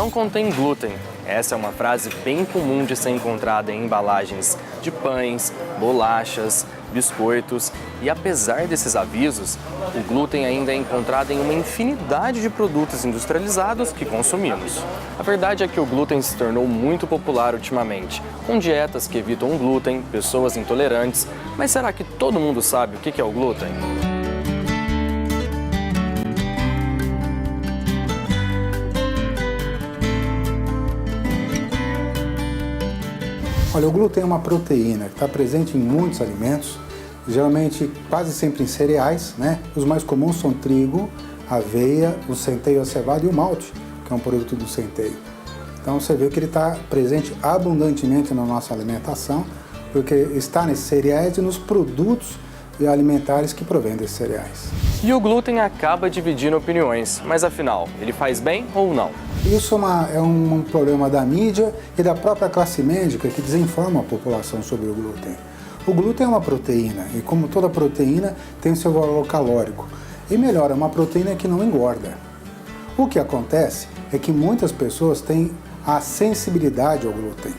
não contém glúten. Essa é uma frase bem comum de ser encontrada em embalagens de pães, bolachas, biscoitos. E apesar desses avisos, o glúten ainda é encontrado em uma infinidade de produtos industrializados que consumimos. A verdade é que o glúten se tornou muito popular ultimamente, com dietas que evitam o glúten, pessoas intolerantes. Mas será que todo mundo sabe o que é o glúten? Olha, o glúten é uma proteína que está presente em muitos alimentos, geralmente quase sempre em cereais, né? Os mais comuns são trigo, aveia, o centeio, a cevada e o malte, que é um produto do centeio. Então você vê que ele está presente abundantemente na nossa alimentação, porque está nesses cereais e nos produtos alimentares que provêm desses cereais. E o glúten acaba dividindo opiniões, mas afinal, ele faz bem ou não? Isso é um problema da mídia e da própria classe médica que desinforma a população sobre o glúten. O glúten é uma proteína e, como toda proteína, tem seu valor calórico. E melhor, é uma proteína que não engorda. O que acontece é que muitas pessoas têm a sensibilidade ao glúten.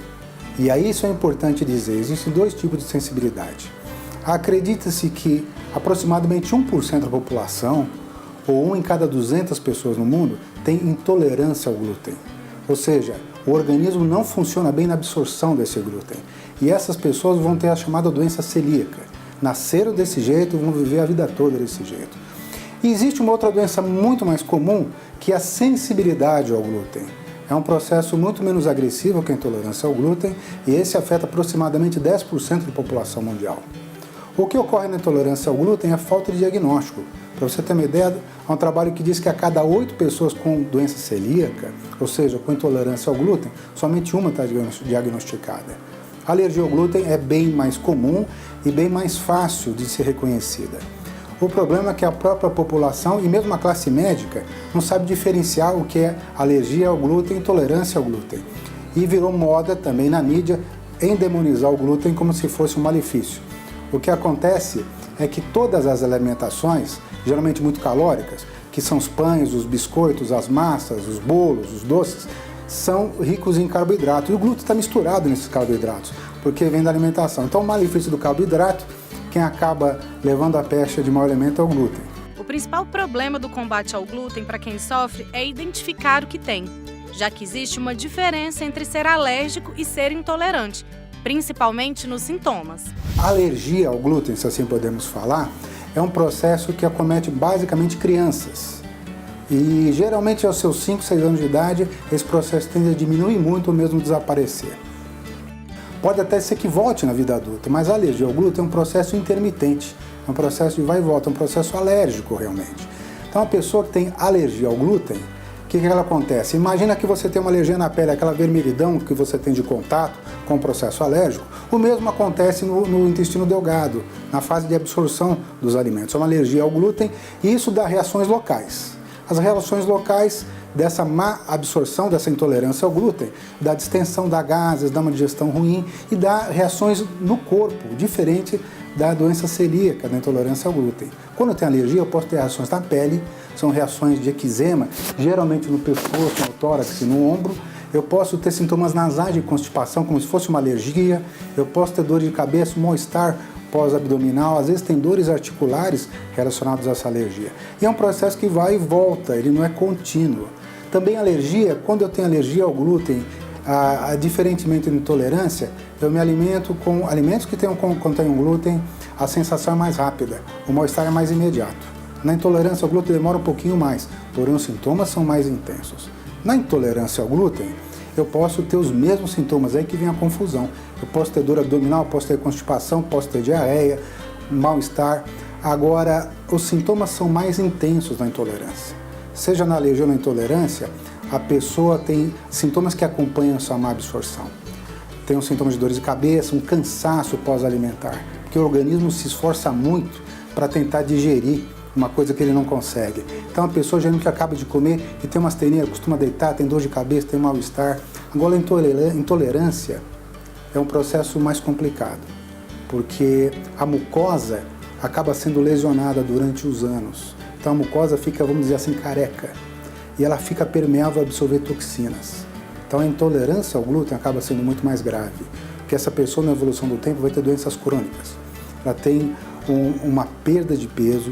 E aí isso é importante dizer, existem dois tipos de sensibilidade. Acredita-se que aproximadamente 1% da população, ou 1 em cada 200 pessoas no mundo, tem intolerância ao glúten. Ou seja, o organismo não funciona bem na absorção desse glúten. E essas pessoas vão ter a chamada doença celíaca. Nasceram desse jeito e vão viver a vida toda desse jeito. E existe uma outra doença muito mais comum, que é a sensibilidade ao glúten. É um processo muito menos agressivo que a intolerância ao glúten e esse afeta aproximadamente 10% da população mundial. O que ocorre na intolerância ao glúten é a falta de diagnóstico. Para você ter uma ideia, há um trabalho que diz que a cada 8 pessoas com doença celíaca, ou seja, com intolerância ao glúten, somente uma está diagnosticada. A alergia ao glúten é bem mais comum e bem mais fácil de ser reconhecida. O problema é que a própria população e mesmo a classe médica não sabe diferenciar o que é alergia ao glúten e intolerância ao glúten. E virou moda também na mídia endemonizar o glúten como se fosse um malefício. O que acontece é que todas as alimentações, geralmente muito calóricas, que são os pães, os biscoitos, as massas, os bolos, os doces, são ricos em carboidrato. E o glúten está misturado nesses carboidratos, porque vem da alimentação. Então o malefício do carboidrato, quem acaba levando a peste de mau alimento é o glúten. O principal problema do combate ao glúten para quem sofre é identificar o que tem, já que existe uma diferença entre ser alérgico e ser intolerante, principalmente nos sintomas. A alergia ao glúten, se assim podemos falar, é um processo que acomete basicamente crianças. E geralmente aos seus 5, 6 anos de idade, esse processo tende a diminuir muito ou mesmo desaparecer. Pode até ser que volte na vida adulta, mas a alergia ao glúten é um processo intermitente, é um processo de vai e volta, é um processo alérgico realmente. Então a pessoa que tem alergia ao glúten, o que ela acontece? Imagina que você tem uma alergia na pele, aquela vermelhidão que você tem de contato com o processo alérgico, o mesmo acontece no intestino delgado, na fase de absorção dos alimentos. É uma alergia ao glúten e isso dá reações locais. As reações locais dessa má absorção, dessa intolerância ao glúten, dá distensão, dá gases, dá uma digestão ruim e dá reações no corpo, diferente da doença celíaca, da intolerância ao glúten. Quando eu tenho alergia, eu posso ter reações na pele, são reações de eczema, geralmente no pescoço, no tórax e no ombro. Eu posso ter sintomas nasais de constipação, como se fosse uma alergia. Eu posso ter dor de cabeça, mal-estar pós-abdominal. Às vezes tem dores articulares relacionadas a essa alergia. E é um processo que vai e volta, ele não é contínuo. Também alergia, quando eu tenho alergia ao glúten, diferentemente da intolerância, eu me alimento com alimentos que contêm glúten, a sensação é mais rápida, o mal-estar é mais imediato. Na intolerância ao glúten demora um pouquinho mais, porém os sintomas são mais intensos. Na intolerância ao glúten, eu posso ter os mesmos sintomas, aí que vem a confusão. Eu posso ter dor abdominal, posso ter constipação, posso ter diarreia, mal-estar. Agora, os sintomas são mais intensos na intolerância. Seja na alergia ou na intolerância, a pessoa tem sintomas que acompanham a sua má absorção. Tem os sintomas de dores de cabeça, um cansaço pós-alimentar, porque o organismo se esforça muito para tentar digerir uma coisa que ele não consegue. Então a pessoa geralmente acaba de comer e tem uma astenia, costuma deitar, tem dor de cabeça, tem mal-estar. Agora a intolerância é um processo mais complicado, porque a mucosa acaba sendo lesionada durante os anos. Então a mucosa fica, vamos dizer assim, careca. e ela fica permeável a absorver toxinas. Então a intolerância ao glúten acaba sendo muito mais grave, porque essa pessoa na evolução do tempo vai ter doenças crônicas. Ela tem uma perda de peso,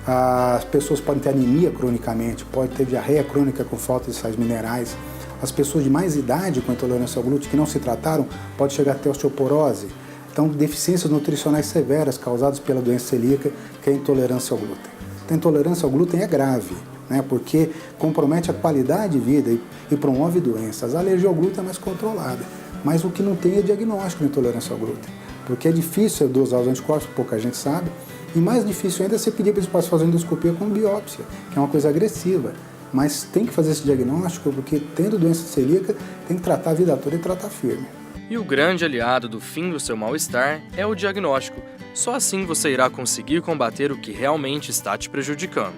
as pessoas podem ter anemia cronicamente, pode ter diarreia crônica com falta de sais minerais. As pessoas de mais idade com intolerância ao glúten que não se trataram pode chegar até osteoporose. Então, deficiências nutricionais severas causadas pela doença celíaca, que é a intolerância ao glúten. A intolerância ao glúten é grave, né, porque compromete a qualidade de vida e promove doenças. A alergia ao glúten é mais controlada, mas o que não tem é diagnóstico de intolerância ao glúten, porque é difícil dosar os anticorpos, pouca gente sabe, e mais difícil ainda é você pedir para eles fazer endoscopia com biópsia, que é uma coisa agressiva. Mas tem que fazer esse diagnóstico, porque tendo doença celíaca, tem que tratar a vida toda e tratar firme. E o grande aliado do fim do seu mal-estar é o diagnóstico. Só assim você irá conseguir combater o que realmente está te prejudicando.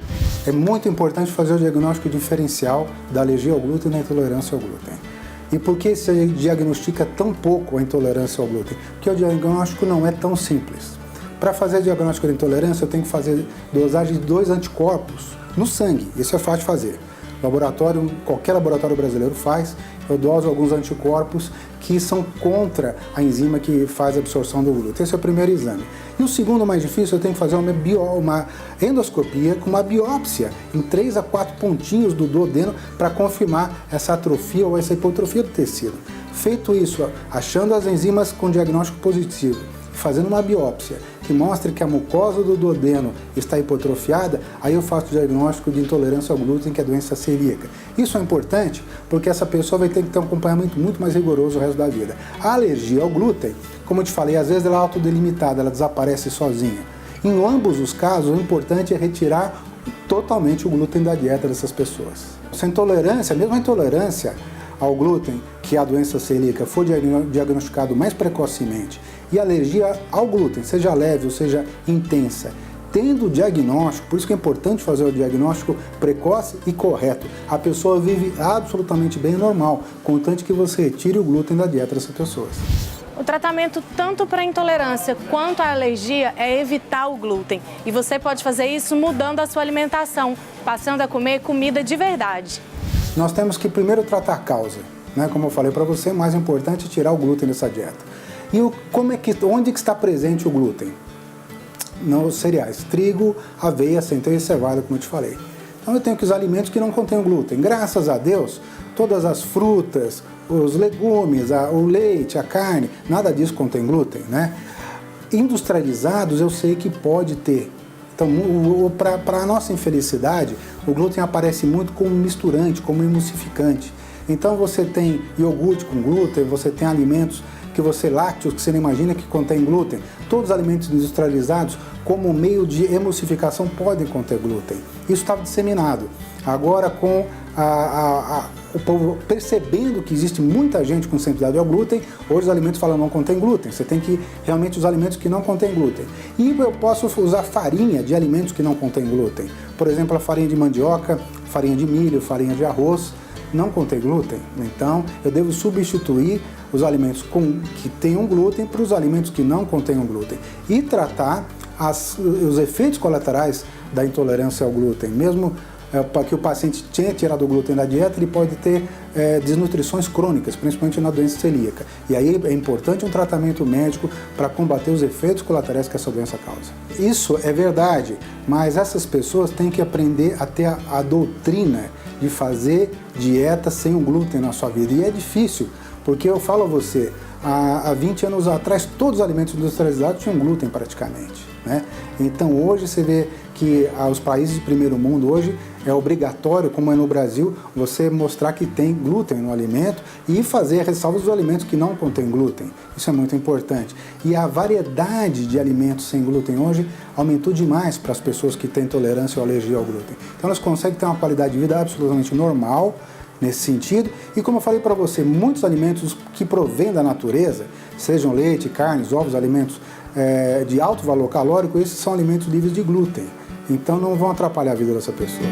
É muito importante fazer o diagnóstico diferencial da alergia ao glúten e da intolerância ao glúten. E por que se diagnostica tão pouco a intolerância ao glúten? Porque o diagnóstico não é tão simples. Para fazer o diagnóstico da intolerância, eu tenho que fazer dosagem de 2 anticorpos no sangue. Isso é fácil de fazer. Qualquer laboratório brasileiro faz. Eu doso alguns anticorpos que são contra a enzima que faz a absorção do glúten. Esse é o primeiro exame. E o segundo, mais difícil, eu tenho que fazer uma endoscopia com uma biópsia em 3 a 4 pontinhos do duodeno para confirmar essa atrofia ou essa hipotrofia do tecido. Feito isso, achando as enzimas com diagnóstico positivo, fazendo uma biópsia que mostre que a mucosa do duodeno está hipotrofiada, aí eu faço o diagnóstico de intolerância ao glúten, que é a doença celíaca. Isso é importante porque essa pessoa vai ter que ter um acompanhamento muito mais rigoroso o resto da vida. A alergia ao glúten, como eu te falei, às vezes ela é autodelimitada, ela desaparece sozinha. Em ambos os casos, o importante é retirar totalmente o glúten da dieta dessas pessoas. Se a intolerância, mesmo a intolerância ao glúten, que é a doença celíaca, for diagnosticado mais precocemente, e a alergia ao glúten, seja leve ou seja intensa, tendo o diagnóstico, por isso que é importante fazer o diagnóstico precoce e correto, a pessoa vive absolutamente bem e normal, contanto que você retire o glúten da dieta dessas pessoas. O tratamento tanto para a intolerância quanto a alergia é evitar o glúten. E você pode fazer isso mudando a sua alimentação, passando a comer comida de verdade. Nós temos que primeiro tratar a causa, né? Como eu falei para você, o mais importante é tirar o glúten dessa dieta. E onde que está presente o glúten? Nos cereais, trigo, aveia, centeio e cevada, como eu te falei. Então eu tenho que os alimentos que não contêm glúten. Graças a Deus, todas as frutas, os legumes, o leite, a carne, nada disso contém glúten, né? Industrializados eu sei que pode ter. Então, para a nossa infelicidade, o glúten aparece muito como misturante, como emulsificante. Então você tem iogurte com glúten, você tem alimentos lácteos que você não imagina que contém glúten. Todos os alimentos industrializados, como meio de emulsificação, podem conter glúten. Isso estava disseminado. Agora, com o povo percebendo que existe muita gente com sensibilidade ao glúten, hoje os alimentos falam não contém glúten. Você tem que realmente os alimentos que não contêm glúten. E eu posso usar farinha de alimentos que não contêm glúten. Por exemplo, a farinha de mandioca, farinha de milho, farinha de arroz, não contém glúten. Então, eu devo substituir os alimentos que tenham glúten para os alimentos que não contenham glúten e tratar os efeitos colaterais da intolerância ao glúten. Mesmo para que o paciente tenha tirado o glúten da dieta, ele pode ter desnutrições crônicas, principalmente na doença celíaca. E aí é importante um tratamento médico para combater os efeitos colaterais que essa doença causa. Isso é verdade, mas essas pessoas têm que aprender a ter a doutrina de fazer dieta sem o glúten na sua vida. E é difícil, porque eu falo a você, há 20 anos atrás, todos os alimentos industrializados tinham glúten praticamente, né? Então hoje você vê que os países de primeiro mundo, hoje é obrigatório, como é no Brasil, você mostrar que tem glúten no alimento e fazer ressalvas dos alimentos que não contêm glúten. Isso é muito importante. E a variedade de alimentos sem glúten hoje aumentou demais para as pessoas que têm intolerância ou alergia ao glúten. Então elas conseguem ter uma qualidade de vida absolutamente normal nesse sentido. E como eu falei para você, muitos alimentos que provêm da natureza, sejam leite, carnes, ovos, alimentos de alto valor calórico, esses são alimentos livres de glúten. Então não vão atrapalhar a vida dessa pessoa.